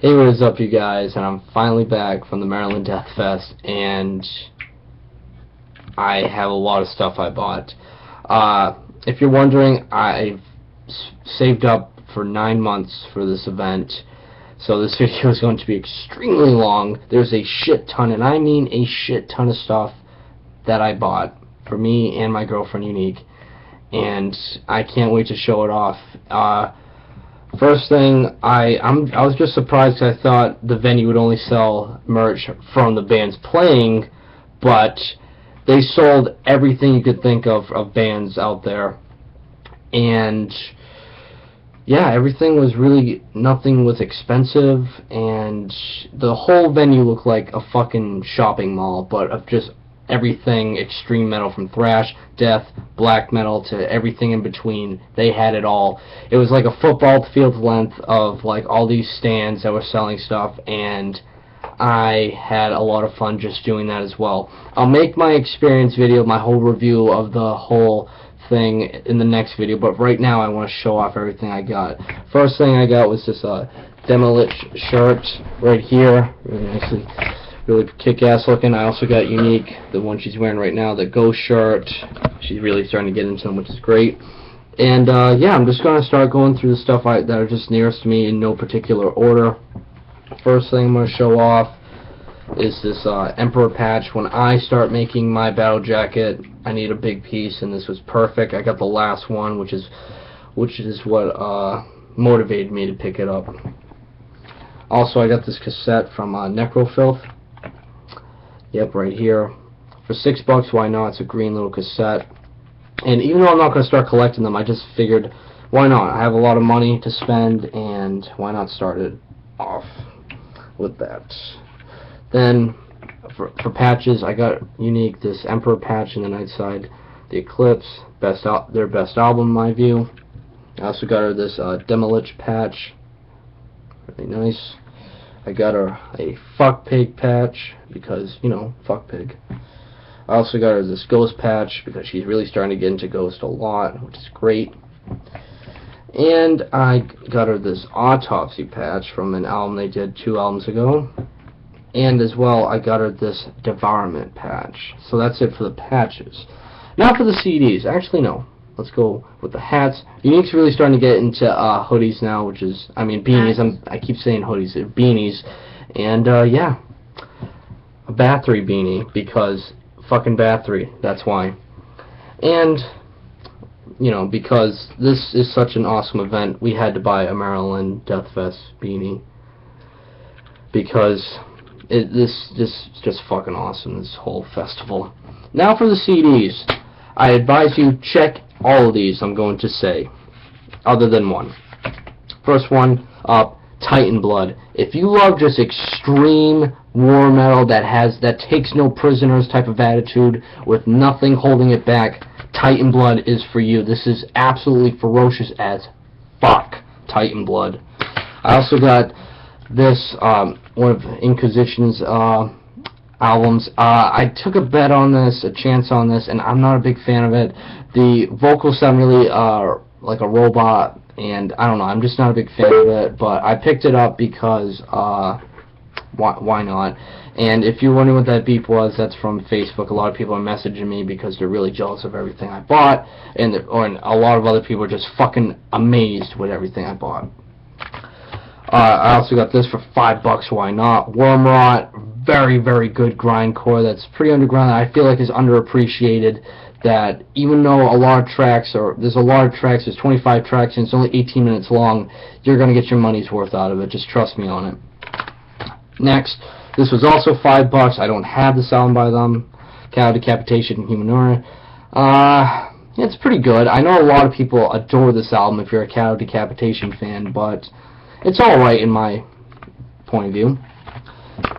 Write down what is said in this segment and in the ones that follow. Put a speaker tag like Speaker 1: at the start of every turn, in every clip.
Speaker 1: Hey, what is up, you guys? And I'm finally back from the Maryland Deathfest, and I have a lot of stuff I bought. If you're wondering, I've saved up for 9 months for this event, so this video is going to be extremely long. There's a shit ton, and I mean a shit ton of stuff that I bought for me and my girlfriend Unique, and I can't wait to show it off. First thing, I was just surprised because I thought the venue would only sell merch from the bands playing, but they sold everything you could think of bands out there. And yeah, everything was really, nothing was expensive, and the whole venue looked like a fucking shopping mall, but of just everything extreme metal, from thrash, death, black metal to everything in between. They had it all. It was like a football field length of like all these stands that were selling stuff, and I had a lot of fun just doing that as well. I'll make my experience video, my whole review of the whole thing in the next video, but right now I want to show off everything I got. First thing I got was this Demolish shirt right here, really nicely. Really kick-ass looking. I also got Unique, the one she's wearing right now, the Ghost shirt. She's really starting to get into them, which is great. And yeah, I'm just going to start going through the stuff that are just nearest to me in no particular order. First thing I'm going to show off is this Emperor patch. When I start making my battle jacket, I need a big piece, and this was perfect. I got the last one, which is what motivated me to pick it up. Also, I got this cassette from Necrofilth. Yep, right here. For $6, why not? It's a green little cassette. And even though I'm not going to start collecting them, I just figured, why not? I have a lot of money to spend, and why not start it off with that? Then, for patches, I got Unique, this Emperor patch in the Nightside, the Eclipse, their best album in my view. I also got her this Demolish patch. Really nice. I got her a Fuck Pig patch, because, you know, fuck pig. I also got her this Ghost patch, because she's really starting to get into Ghost a lot, which is great. And I got her this Autopsy patch from an album they did 2 albums ago. And as well, I got her this Devourment patch. So that's it for the patches. Now for the CDs. Actually, no. Let's go with the hats. Unique's really starting to get into hoodies now, which is, I mean, beanies. I keep saying hoodies, beanies. And yeah, a Bathory beanie, because fucking Bathory, that's why. And, you know, because this is such an awesome event, we had to buy a Maryland Deathfest beanie, because this is just fucking awesome, this whole festival. Now for the CDs. I advise you check all of these I'm going to say, other than one. First one up, Titan Blood. If you love just extreme war metal that takes no prisoners type of attitude with nothing holding it back, Titan Blood is for you. This is absolutely ferocious as fuck, Titan Blood. I also got this, one of Inquisition's albums. I took a bet on this, a chance on this, and I'm not a big fan of it. The vocals sound really like a robot, and I don't know, I'm just not a big fan of it, but I picked it up because why not? And if you're wondering what that beep was, that's from Facebook. A lot of people are messaging me because they're really jealous of everything I bought, and a lot of other people are just fucking amazed with everything I bought. I also got this for $5, why not? Wormrot, very, very good grindcore that's pretty underground, that I feel like is underappreciated, that even though a lot of tracks, there's 25 tracks and it's only 18 minutes long, you're going to get your money's worth out of it, just trust me on it. Next, this was also $5, I don't have this album by them, Cow Decapitation and Humanura. It's pretty good. I know a lot of people adore this album if you're a Cow Decapitation fan, but it's alright in my point of view.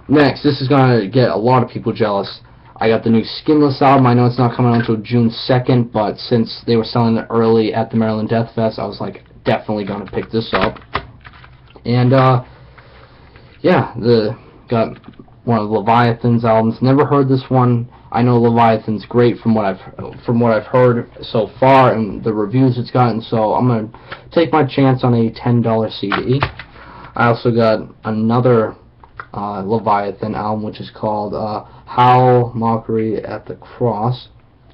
Speaker 1: Next, this is going to get a lot of people jealous. I got the new Skinless album. I know it's not coming out until June 2nd, but since they were selling it early at the Maryland Deathfest, I was like, definitely going to pick this up. And, yeah, got one of Leviathan's albums. Never heard this one. I know Leviathan's great from what I've heard so far and the reviews it's gotten, so I'm gonna take my chance on a $10 CD. I also got another Leviathan album, which is called Howl Mockery at the Cross.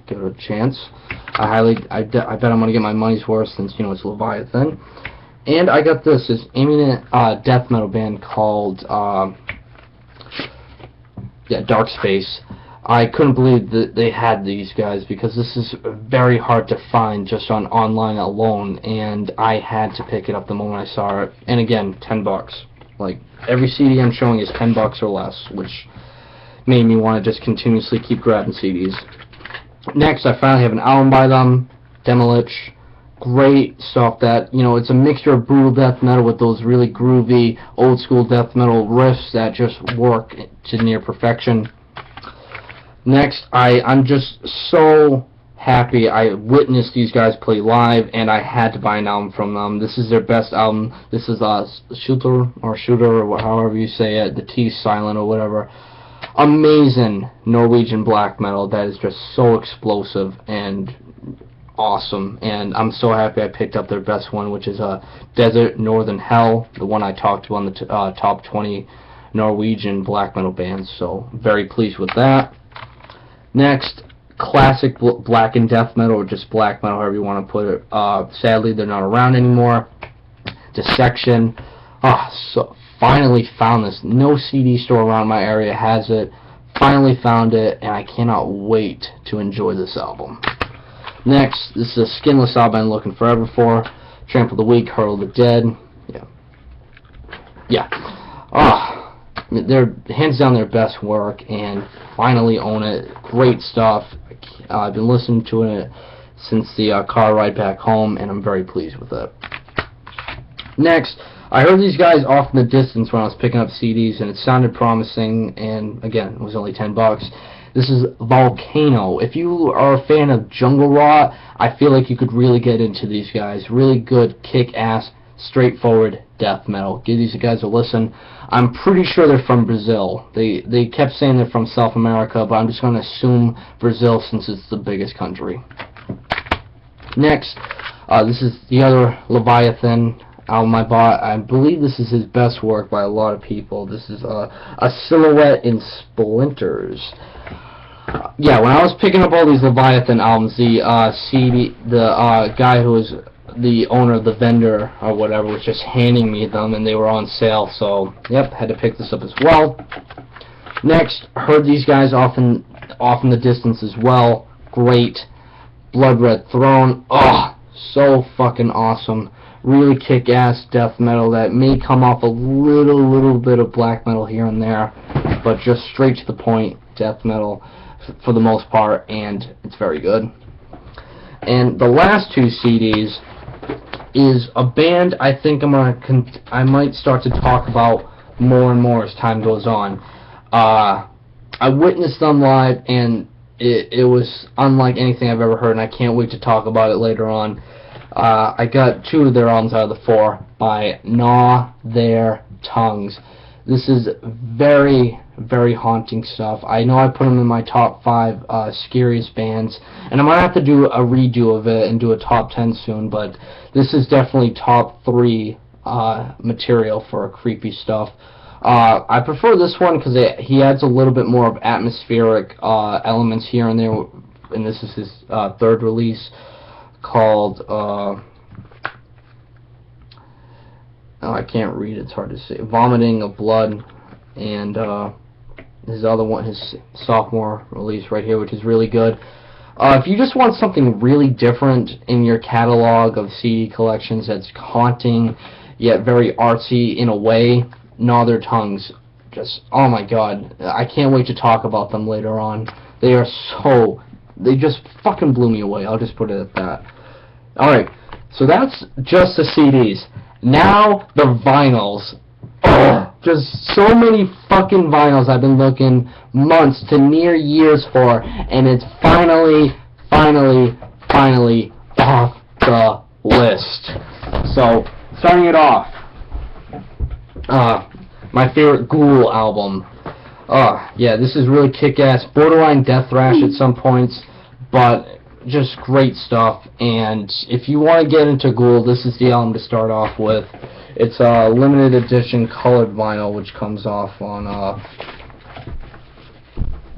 Speaker 1: Give it a chance. I bet I'm gonna get my money's worth since it's Leviathan. And I got this imminent death metal band called Dark Space. I couldn't believe that they had these guys, because this is very hard to find just on online alone, and I had to pick it up the moment I saw it. And again, $10. Like, every CD I'm showing is $10 or less, which made me want to just continuously keep grabbing CDs. Next, I finally have an album by them, Demolich. Great stuff that, it's a mixture of brutal death metal with those really groovy, old school death metal riffs that just work to near perfection. Next, I'm just so happy I witnessed these guys play live, and I had to buy an album from them. This is their best album. This is Shooter, or however you say it, the T's silent or whatever. Amazing Norwegian black metal that is just so explosive and awesome, and I'm so happy I picked up their best one, which is Desert Northern Hell, the one I talked to on the top 20 Norwegian black metal bands, so very pleased with that. Next, classic black and death metal, or just black metal, however you want to put it. Sadly, they're not around anymore. Dissection. So finally found this. No CD store around my area has it. Finally found it, and I cannot wait to enjoy this album. Next, this is a skinless album I've been looking forever for. Trample the Weak, Hurl the Dead. They're hands down their best work, and finally own it. Great stuff. I've been listening to it since the car ride back home, and I'm very pleased with it. Next, I heard these guys off in the distance when I was picking up CDs, and it sounded promising, and again, it was only $10. This is Volcano. If you are a fan of jungle rot, I feel like you could really get into these guys. Really good, kick-ass, straightforward death metal. Give these guys a listen. I'm pretty sure they're from Brazil. They kept saying they're from South America, but I'm just going to assume Brazil since it's the biggest country. Next, this is the other Leviathan album I bought. I believe this is his best work by a lot of people. This is A Silhouette in Splinters. When I was picking up all these Leviathan albums, the guy who was the owner of the vendor or whatever was just handing me them, and they were on sale, so had to pick this up as well. Next, heard these guys off in the distance as well. Great. Blood Red Throne. So fucking awesome. Really kick-ass death metal that may come off a little bit of black metal here and there, but just straight to the point death metal for the most part, and it's very good. And the last two CDs is a band I think I might start to talk about more and more as time goes on. I witnessed them live, and it was unlike anything I've ever heard, and I can't wait to talk about it later on. I got 2 of their albums out of the 4 by Gnaw Their Tongues. This is very, very haunting stuff. I know I put them in my top 5 scariest bands, and I might have to do a redo of it and do a top 10 soon, but this is definitely top 3 material for creepy stuff. I prefer this one because he adds a little bit more of atmospheric elements here and there, and this is his 3rd release called I can't read, it's hard to say. Vomiting of Blood, and his other one, his sophomore release right here, which is really good. If you just want something really different in your catalog of CD collections that's haunting yet very artsy in a way, Gnaw Their Tongues, just, oh my god, I can't wait to talk about them later on. They just fucking blew me away, I'll just put it at that. Alright, so that's just the CDs. Now, the vinyls. Just so many fucking vinyls I've been looking months to near years for, and it's finally off the list. So, starting it off, my favorite Ghoul album. This is really kick-ass, borderline death thrash at some points, but just great stuff. And if you want to get into Ghoul, this is the album to start off with. It's a limited edition colored vinyl, which comes off on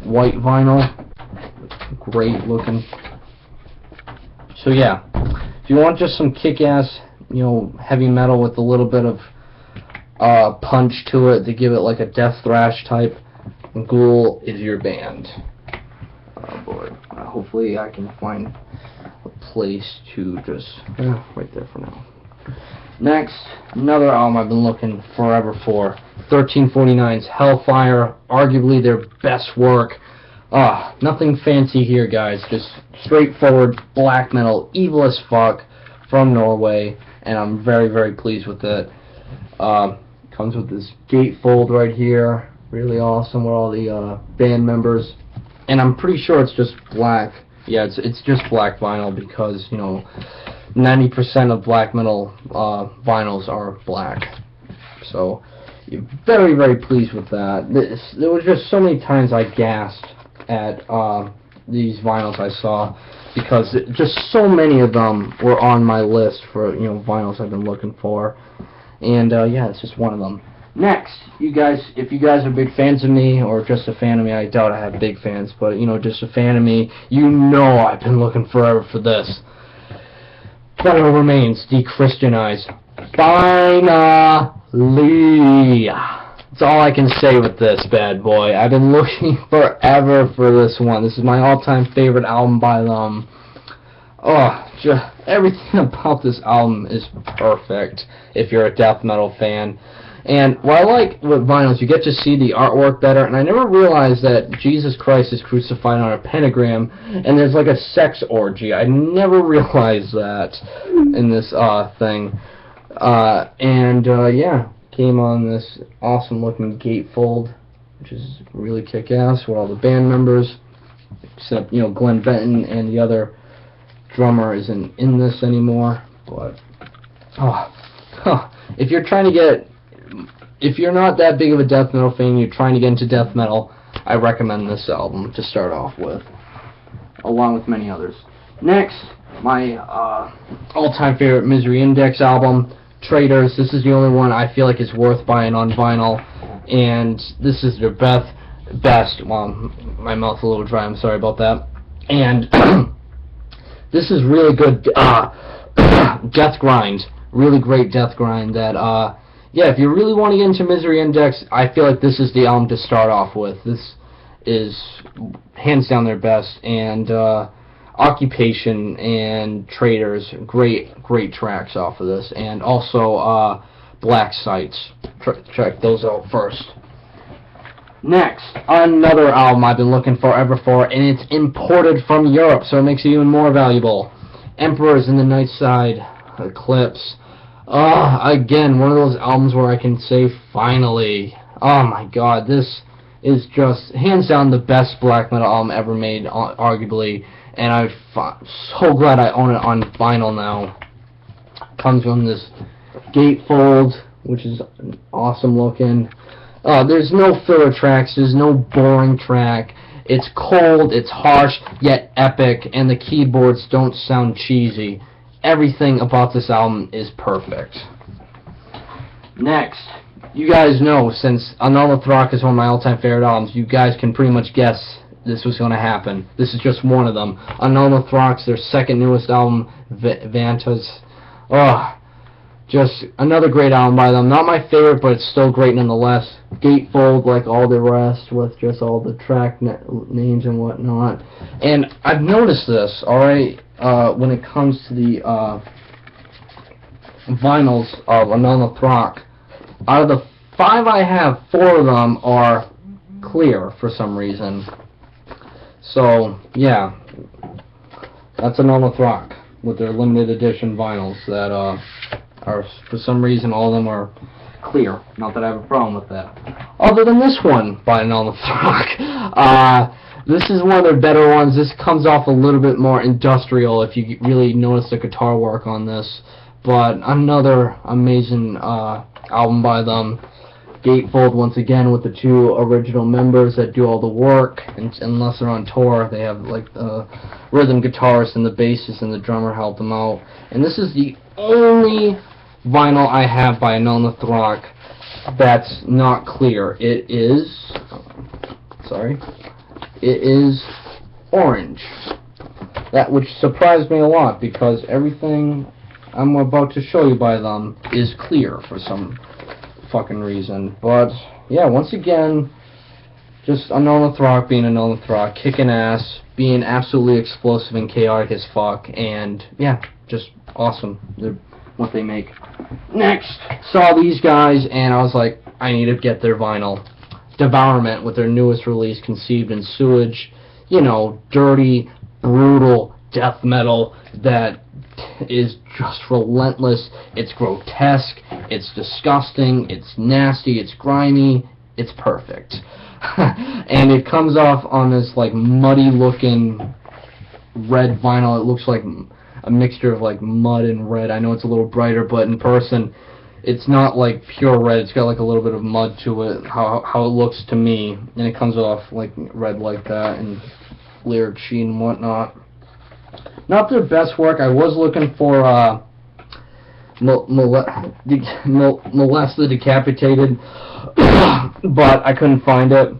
Speaker 1: white vinyl. Great looking. So yeah, if you want just some kick-ass, you know, heavy metal with a little bit of punch to it to give it like a death thrash type, Ghoul is your band. Oh boy, hopefully I can find a place to just, right there for now. Next, another album I've been looking forever for, 1349's Hellfire, arguably their best work. Nothing fancy here, guys, just straightforward black metal, evil as fuck, from Norway, and I'm very, very pleased with it. Comes with this gatefold right here, really awesome, with all the band members, and I'm pretty sure it's just black. Yeah, it's just black vinyl because, you know, 90% of black metal vinyls are black. So, very, very pleased with that. There was just so many times I gasped at these vinyls I saw, because just so many of them were on my list for, you know, vinyls I've been looking for. And yeah, it's just one of them. Next, you guys, if you guys are big fans of me, or just a fan of me, I doubt I have big fans, but, you know, just a fan of me, you know I've been looking forever for this. Vital Remains, Dechristianized. Finally! That's all I can say with this bad boy. I've been looking forever for this one. This is my all-time favorite album by them. Oh, just everything about this album is perfect if you're a death metal fan. And what I like with vinyls, you get to see the artwork better, and I never realized that Jesus Christ is crucified on a pentagram, and there's like a sex orgy. I never realized that in this thing. Yeah, came on this awesome looking gatefold, which is really kick-ass, with all the band members, except, you know, Glenn Benton and the other drummer isn't in this anymore. But if you're trying to get, if you're not that big of a death metal fan, you're trying to get into death metal, I recommend this album to start off with, along with many others. Next, my all-time favorite Misery Index album, Traitors. This is the only one I feel like is worth buying on vinyl, and this is their best. Well, my mouth's a little dry, I'm sorry about that. And this is really good death grind, really great death grind that, yeah, if you really want to get into Misery Index, I feel like this is the album to start off with. This is hands down their best, and Occupation and Traitors, great tracks off of this, and also Black Sites. Check those out first. Next, another album I've been looking forever for, and it's imported from Europe, so it makes it even more valuable. Emperors in the Night Side, Eclipse. Again, one of those albums where I can say finally. Oh my god, this is just hands down the best black metal album ever made, arguably, and I'm so glad I own it on vinyl now. Comes from this gatefold, which is awesome looking. There's no filler tracks, there's no boring track. It's cold, it's harsh, yet epic, and the keyboards don't sound cheesy. Everything about this album is perfect. Next, you guys know, since Annul Throck is one of my all-time favorite albums, you guys can pretty much guess this was going to happen. This is just one of them. Annul Throck's their second newest album, Vantas. Just another great album by them. Not my favorite, but it's still great nonetheless. Gatefold, like all the rest, with just all the track names and whatnot. And I've noticed this, alright, when it comes to the vinyls of Annul Throck. Out of the 5 I have, 4 of them are clear for some reason. So, yeah, that's Annul Throck with their limited edition vinyls that are, for some reason, all of them are clear. Not that I have a problem with that. Other than this one by Annul Throck. This is one of their better ones. This comes off a little bit more industrial if you really notice the guitar work on this. But another amazing album by them. gatefold once again with the two original members that do all the work, and unless they're on tour, they have like the rhythm guitarist and the bassist and the drummer help them out. And this is the only vinyl I have by Anona Throck that's not clear. It is orange. That which surprised me a lot, because everything I'm about to show you by them is clear for some fucking reason. But yeah, once again, just Anona Throck being Anona Throck, kicking ass, being absolutely explosive and chaotic as fuck, and yeah, just awesome. They're what they make. Next, saw these guys and I was like, I need to get their vinyl. Devourment with their newest release, Conceived in Sewage. You know, dirty, brutal death metal that is just relentless. It's grotesque, it's disgusting, it's nasty, it's grimy, it's perfect. And it comes off on this like muddy looking red vinyl. It looks like a mixture of like mud and red. I know it's a little brighter, but in person it's not like pure red. It's got like a little bit of mud to it, how it looks to me, and it comes off like red like that, and lyric sheen and whatnot. Not their best work. I was looking for Molest the Decapitated, but I couldn't find it,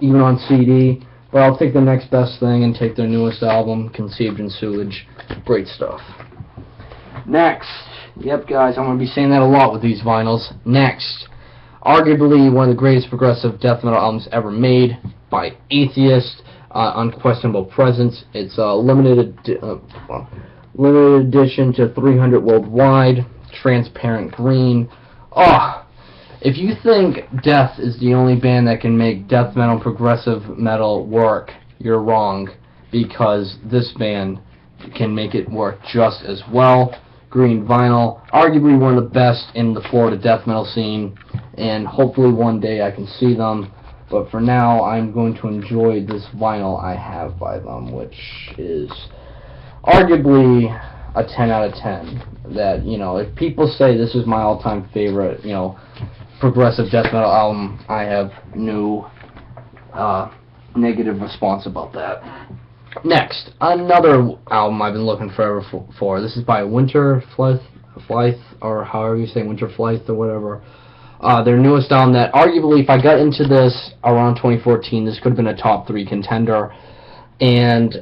Speaker 1: even on CD. But I'll take the next best thing and take their newest album, Conceived in Sewage. Great stuff. Next, yep guys, I'm going to be saying that a lot with these vinyls. Next, arguably one of the greatest progressive death metal albums ever made by Atheist, Unquestionable Presence. It's a limited edition to 300 worldwide, transparent green. Oh, if you think Death is the only band that can make death metal, progressive metal work, you're wrong, because this band can make it work just as well. Green vinyl, arguably one of the best in the Florida death metal scene, and hopefully one day I can see them. But for now, I'm going to enjoy this vinyl I have by them, which is arguably a 10 out of 10. That, you know, if people say this is my all-time favorite, you know, progressive death metal album, I have no negative response about that. Next, another album I've been looking forever for. This is by Winterfleith, or however you say Winterfleith or whatever. Their newest album that arguably, if I got into this around 2014, this could have been a top 3 contender. And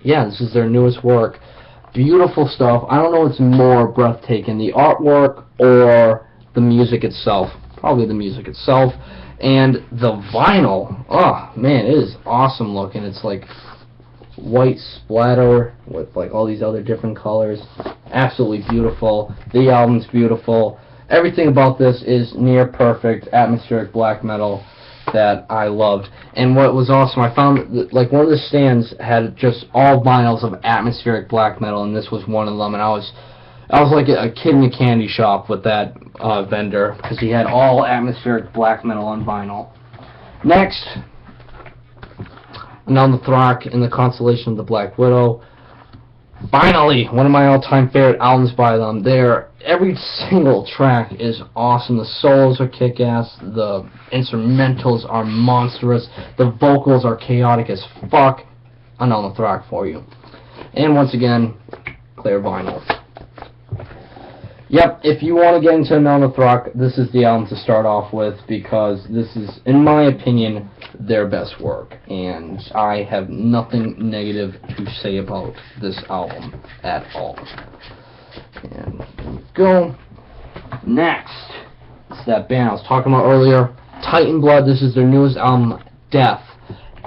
Speaker 1: yeah, this is their newest work. Beautiful stuff. I don't know what's more breathtaking, the artwork or the music itself. Probably the music itself. And the vinyl, oh man, it is awesome looking. It's like white splatter with like all these other different colors. Absolutely beautiful. The album's beautiful. Everything about this is near perfect atmospheric black metal that I loved. And what was awesome, I found that, like, one of the stands had just all vinyls of atmospheric black metal, and this was one of them. And I was like a kid in a candy shop with that vendor, because he had all atmospheric black metal on vinyl. Next, Anona Throck in the Constellation of the Black Widow. Finally, one of my all-time favorite albums by them. Every single track is awesome. The solos are kick-ass. The instrumentals are monstrous. The vocals are chaotic as fuck. Anona Throck for you. And once again, clear vinyl. Yep, if you want to get into Anona Throck, this is the album to start off with, because this is, in my opinion, their best work. And I have nothing negative to say about this album at all. And there we go. Next, it's that band I was talking about earlier, Titan Blood. This is their newest album, Death.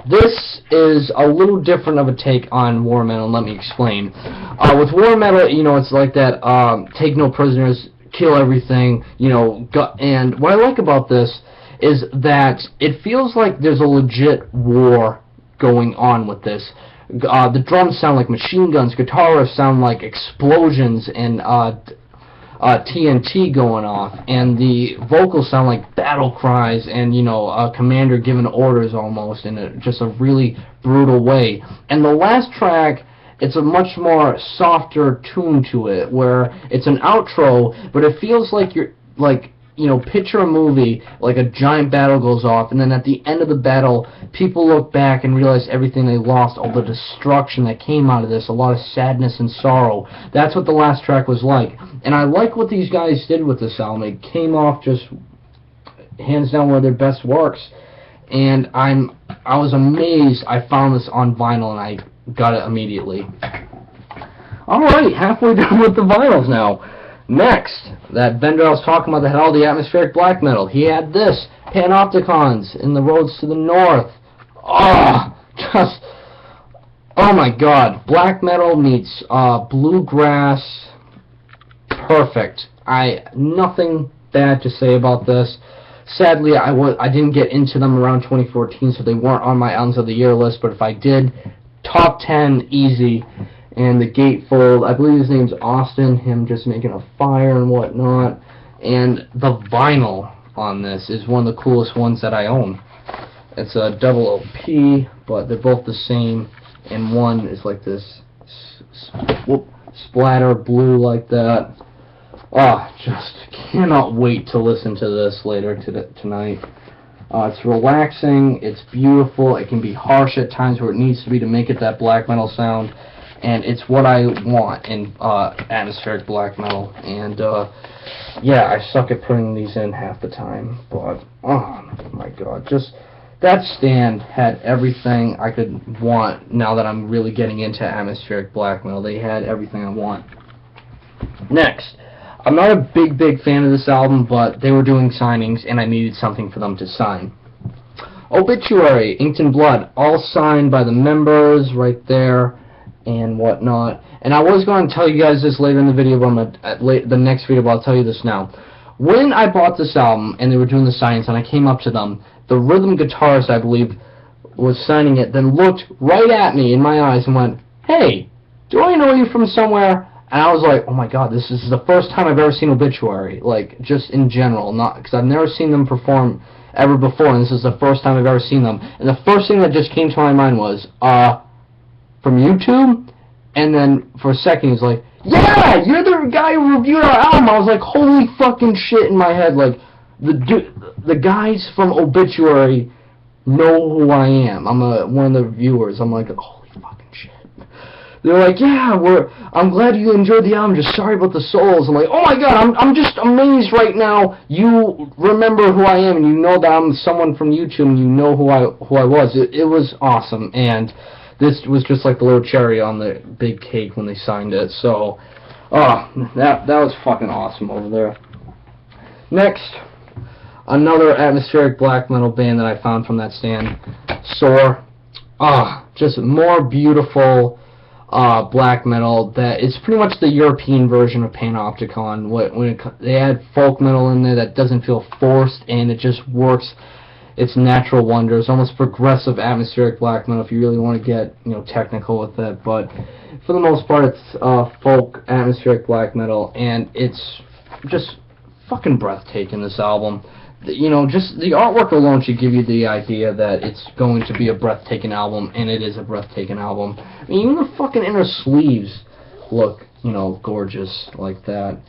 Speaker 1: This is a little different of a take on war metal, and let me explain. With war metal, you know, it's like that, take no prisoners, kill everything, you know, and what I like about this is that it feels like there's a legit war going on with this. The drums sound like machine guns, guitars sound like explosions, and TNT going off, and the vocals sound like battle cries, and, you know, a commander giving orders almost in just a really brutal way. And the last track, it's a much more softer tune to it, where it's an outro, but it feels like you're, like, you know, picture a movie, like a giant battle goes off, and then at the end of the battle, people look back and realize everything they lost, all the destruction that came out of this, a lot of sadness and sorrow. That's what the last track was like. And I like what these guys did with this album. It came off just hands down one of their best works. And I was amazed I found this on vinyl, and I got it immediately. Alright, halfway done with the vinyls now. Next, that vendor I was talking about that had all the atmospheric black metal, he had this, Panopticons, in the Roads to the North. Oh, just, oh my god, black metal meets bluegrass, perfect. Nothing bad to say about this. Sadly, I didn't get into them around 2014, so they weren't on my albums of the year list, but if I did, top 10 easy. And the gatefold, I believe his name's Austin, him just making a fire and whatnot. And the vinyl on this is one of the coolest ones that I own. It's a double OP, but they're both the same, and one is like this splatter blue like that. Oh, just cannot wait to listen to this later tonight. It's relaxing, it's beautiful, it can be harsh at times where it needs to be to make it that black metal sound. And it's what I want in atmospheric black metal. And, yeah, I suck at putting these in half the time. But, oh, my God. Just, that stand had everything I could want now that I'm really getting into atmospheric black metal. They had everything I want. Next, I'm not a big fan of this album, but they were doing signings, and I needed something for them to sign. Obituary, Inked in Blood, all signed by the members right there. And whatnot. And I was going to tell you guys this later in the video, but the next video, but I'll tell you this now. When I bought this album, and they were doing the signings, and I came up to them, the rhythm guitarist, I believe, was signing it, then looked right at me in my eyes and went, "Hey, do I know you from somewhere?" And I was like, oh my god, this is the first time I've ever seen Obituary, like, just in general, not, because I've never seen them perform ever before, and this is the first time I've ever seen them. And the first thing that just came to my mind was, from YouTube, and then for a second he's like, "Yeah, you're the guy who reviewed our album." I was like, holy fucking shit in my head, like, the guys from Obituary know who I am. I'm one of the viewers. I'm like, holy fucking shit. They're like, "Yeah, I'm glad you enjoyed the album, just sorry about the souls." I'm like, oh my god, I'm just amazed right now. You remember who I am, and you know that I'm someone from YouTube, and you know who I was. It was awesome, and this was just like the little cherry on the big cake when they signed it. So, that was fucking awesome over there. Next, another atmospheric black metal band that I found from that stand, Soar. Just more beautiful black metal that is pretty much the European version of Panopticon. They add folk metal in there that doesn't feel forced, and it just works. It's natural wonders, almost progressive atmospheric black metal if you really want to get, you know, technical with it. But for the most part, it's folk atmospheric black metal, and it's just fucking breathtaking, this album. You know, just the artwork alone should give you the idea that it's going to be a breathtaking album, and it is a breathtaking album. I mean, even the fucking inner sleeves look, you know, gorgeous like that.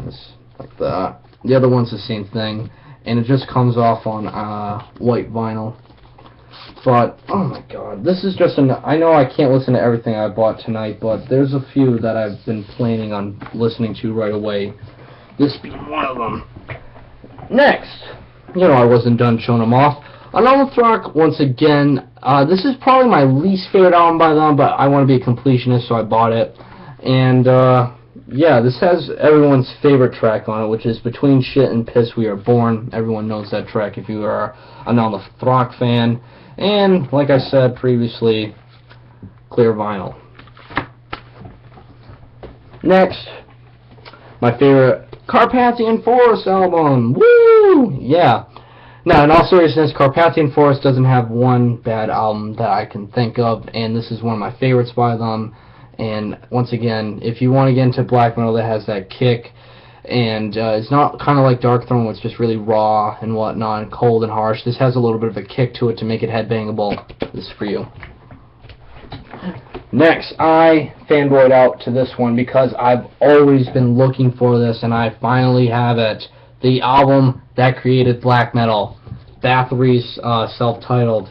Speaker 1: Just like that. The other one's the same thing. And it just comes off on white vinyl. But, oh my god, this is just I know I can't listen to everything I bought tonight, but there's a few that I've been planning on listening to right away. This being one of them. Next, you know I wasn't done showing them off. Another Throck, once again, this is probably my least favorite album by them, but I want to be a completionist, so I bought it. And, yeah, this has everyone's favorite track on it, which is Between Shit and Piss We Are Born. Everyone knows that track if you are a non-Throck fan. And, like I said previously, clear vinyl. Next, my favorite Carpathian Forest album. Woo! Yeah. Now, in all seriousness, Carpathian Forest doesn't have one bad album that I can think of, and this is one of my favorites by them. And once again, if you want to get into black metal that has that kick, and it's not kind of like Darkthrone, where it's just really raw and whatnot, and cold and harsh. This has a little bit of a kick to it to make it headbangable. This is for you. Next, I fanboyed out to this one because I've always been looking for this, and I finally have it. the album that created black metal. Bathory's self-titled.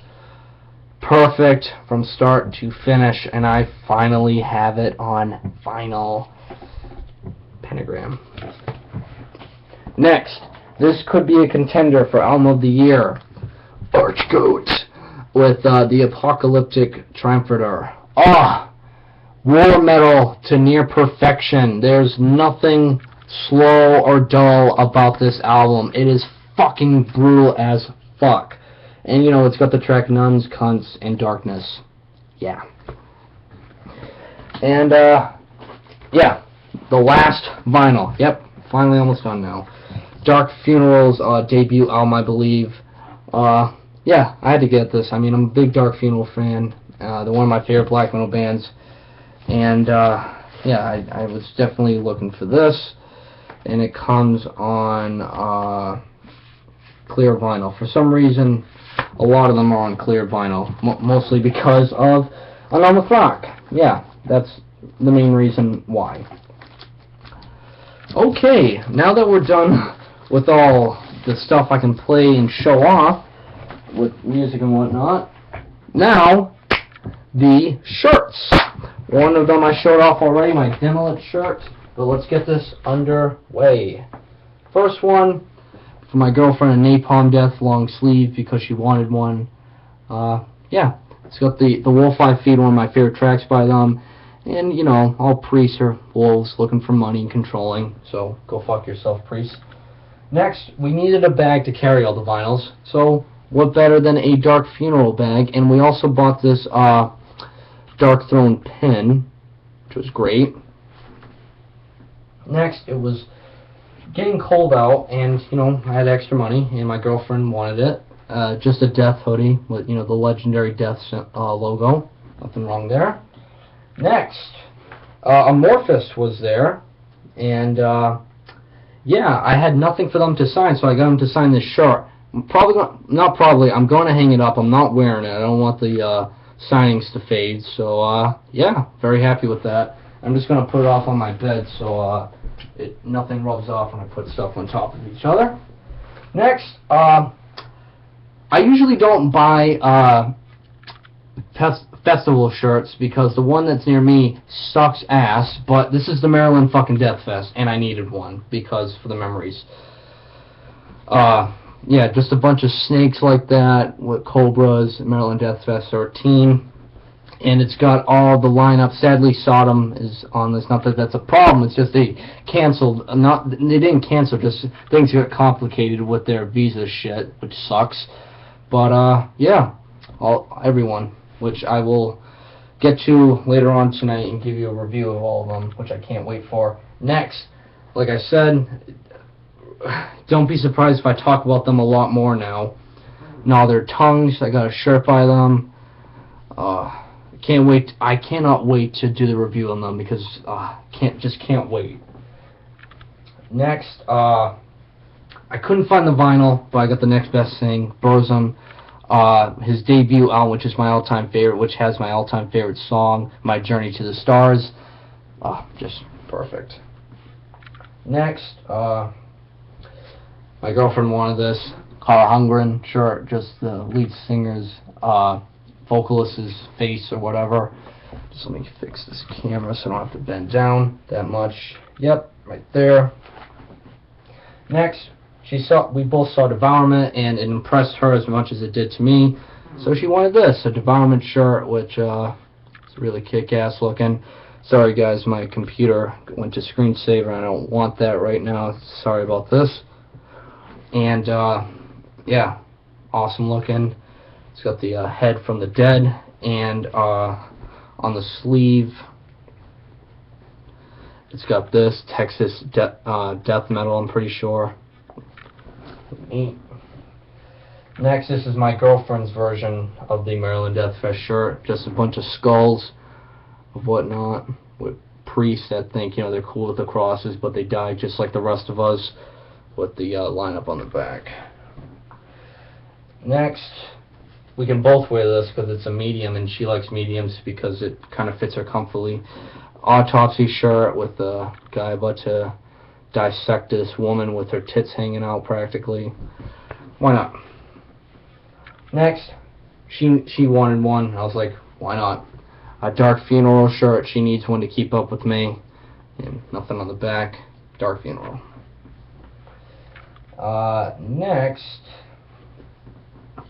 Speaker 1: Perfect from start to finish, and I finally have it on vinyl. Pentagram. Next, this could be a contender for Album of the Year. Archgoat with the Apocalyptic Triumphator. War metal to near perfection. There's nothing slow or dull about this album. It is fucking brutal as fuck. And you know, it's got the track Nuns, Cunts, and Darkness. Yeah. And yeah, the last vinyl. Yep, finally almost done now. Dark Funeral's debut album, I believe. Yeah, I had to get this. I mean, I'm a big Dark Funeral fan. They're one of my favorite black metal bands. And yeah, I was definitely looking for this. And it comes on clear vinyl. For some reason, a lot of them are on clear vinyl. Mostly because of Anonymous Rock. Yeah, that's the main reason why. Okay, now that we're done with all the stuff I can play and show off with music and whatnot, now the shirts. One of them I showed off already, my Demolit shirt, but let's get this underway. First one for my girlfriend, a Napalm Death long sleeve because she wanted one. Yeah, it's got the Wolf 5 Feet, one of my favorite tracks by them. And, you know, all priests are wolves looking for money and controlling, so go fuck yourself, priests. Next, we needed a bag to carry all the vinyls, so what better than a Dark Funeral bag? And we also bought this Dark Throne pin, which was great. Next, it was getting cold out, and, you know, I had extra money, and my girlfriend wanted it. Just a Death hoodie with, you know, the legendary Death logo. Nothing wrong there. Next, Amorphous was there, and yeah, I had nothing for them to sign, so I got them to sign this shirt. I'm going to hang it up. I'm not wearing it. I don't want the signings to fade, so yeah, very happy with that. I'm just going to put it off on my bed so nothing rubs off when I put stuff on top of each other. Next, I usually don't buy festival shirts because the one that's near me sucks ass, but this is the Maryland fucking Deathfest, and I needed one because for the memories. Yeah, just a bunch of snakes like that with cobras. Maryland Deathfest 13, and it's got all the lineup. Sadly, Sodom is on this. Not that that's a problem. It's just they canceled. They didn't cancel. Just things got complicated with their visa shit, which sucks. But yeah, everyone, which I will get to later on tonight and give you a review of all of them, which I can't wait for. Next, like I said, don't be surprised if I talk about them a lot more now. Gnaw Their Tongues, I got a shirt by them. Can't wait. I cannot wait to do the review on them because can't wait. Next, I couldn't find the vinyl, but I got the next best thing, Burzum. His debut album, which is my all-time favorite, which has my all-time favorite song, My Journey to the Stars. Just perfect. Next, my girlfriend wanted this Carl Hungren shirt, just the lead singer's, vocalist's face or whatever. Just let me fix this camera so I don't have to bend down that much. Yep, right there. Next, we both saw Devourment, and it impressed her as much as it did to me. So she wanted this, a Devourment shirt, which is really kick-ass looking. Sorry guys, my computer went to screensaver. I don't want that right now. Sorry about this. And yeah, awesome looking. It's got the head from the dead, and on the sleeve, it's got this Texas death metal, I'm pretty sure. Next, this is my girlfriend's version of the Maryland Deathfest shirt. Just a bunch of skulls of whatnot with priests that think, you know, they're cool with the crosses, but they die just like the rest of us, with the lineup on the back. Next, we can both wear this because it's a medium, and she likes mediums because it kind of fits her comfortably. Autopsy shirt with the guy about to dissect this woman with her tits hanging out practically. Why not? Next, she wanted one. I was like, why not? A dark funeral shirt. She needs one to keep up with me. And nothing on the back. Dark funeral. Next,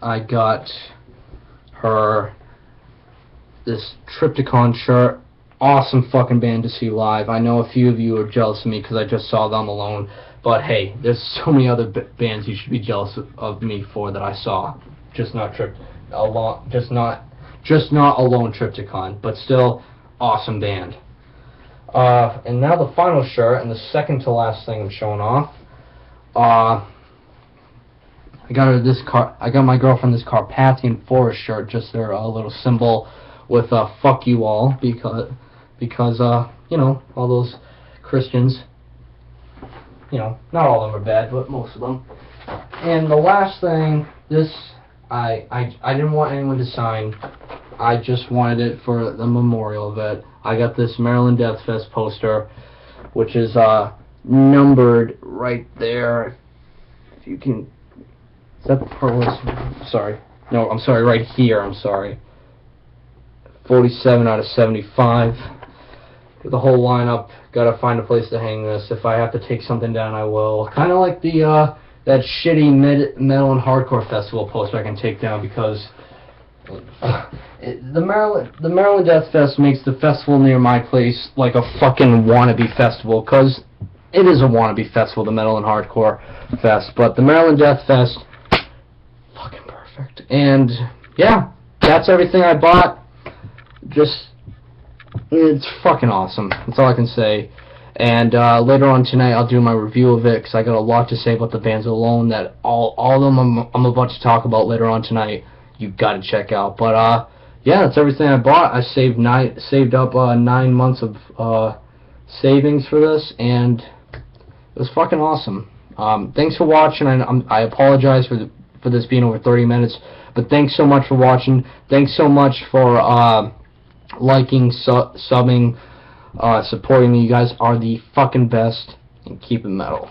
Speaker 1: I got her this Triptychon shirt. Awesome fucking band to see live. I know a few of you are jealous of me because I just saw them alone, but hey, there's so many other bands you should be jealous of me for that I saw. Just not alone Triptychon, but still awesome band. And now the final shirt, and the second to last thing I'm showing off. I got my girlfriend this Carpathian Forest shirt, just their little symbol with "fuck you all," because you know, all those Christians, you know, not all of them are bad, but most of them. And the last thing, this I didn't want anyone to sign. I just wanted it for the memorial of it. I got this Maryland Deathfest poster, which is numbered right there. If you can, is that the part where sorry. No, I'm sorry, right here, I'm sorry. 47 out of 75. The whole lineup. Gotta find a place to hang this. If I have to take something down, I will. Kind of like the that shitty metal and hardcore festival poster I can take down, because the Maryland Deathfest makes the festival near my place like a fucking wannabe festival, because it is a wannabe festival, the metal and hardcore fest. But the Maryland Deathfest, fucking perfect. And yeah, that's everything I bought. It's fucking awesome. That's all I can say. And later on tonight, I'll do my review of it, because I got a lot to say about the bands alone that all of them I'm about to talk about later on tonight. You gotta check out. But yeah, that's everything I bought. I saved up 9 months of savings for this, and it was fucking awesome. Thanks for watching. I apologize for this being over 30 minutes, but thanks so much for watching. Thanks so much for liking, subbing, supporting me. You guys are the fucking best, and keep it metal.